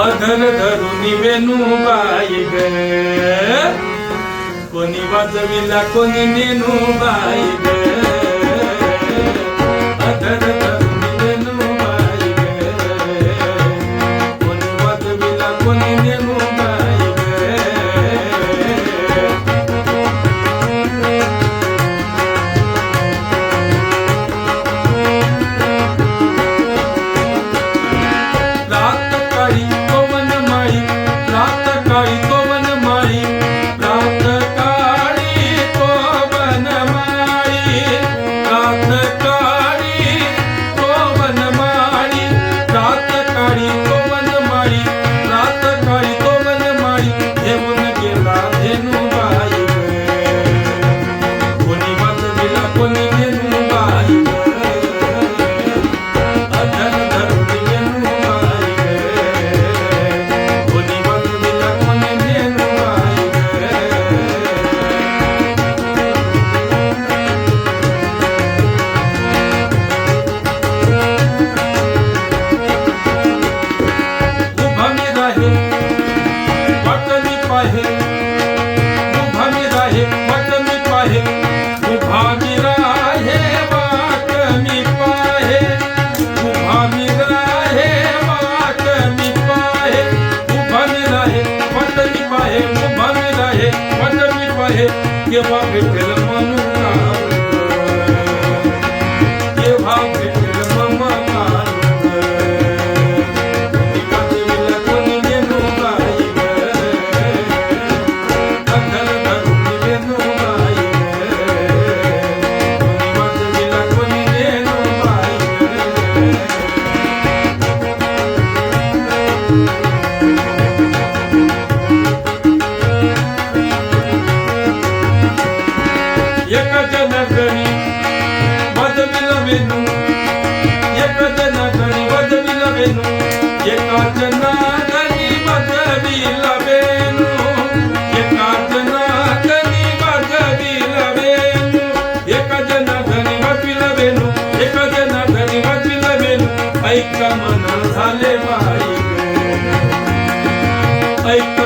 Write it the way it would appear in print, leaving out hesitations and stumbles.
अधर धरून वेणूबाई ग कोणी वाजविला कोणी नेनूबाई ग अधर धरून वेणूबाई ग कोणी वाजविला कोणी नेनूबाई ग रात काळी पवन माळी रात काळी पवन माळी रात काळी पवन माळी रात काळी पवन माळी रात काळी पवन माळी रात काळी पवन माळी घेऊन गेला धेनुबाई कोणी वाजविला कोणी धेनुबाई अधर धरून वेणूबाई कोणी वाजविला कोणी धेनुबाई उभा मी राहे वाट मी पाहे उभा मी राहे वाट मी पाहे उभा मी राहे वाट मी पाहे उभा मी राहे वाट मी पाहे उभा मी राहे वाट मी पाहे उभा मी राहे वाट मी पाहे केव्हा भेटेल मनुका केव्हा भेटेल ममता कोणी वाजविला कोणी नेनूबाई अधर धरून वेणूबाई कोणी वाजविला कोणी नेनूबाई एका जनगणी वाजविला वेणू एका जनगणी वाजविला वेणू एका जनगणी वाजविला वेणू एका जनगणी वाजविला वेणू एका जनगणी वाजविला वेणू एका जनगणी वाजविला वेणू ऐका मन झाले बाई ग ऐका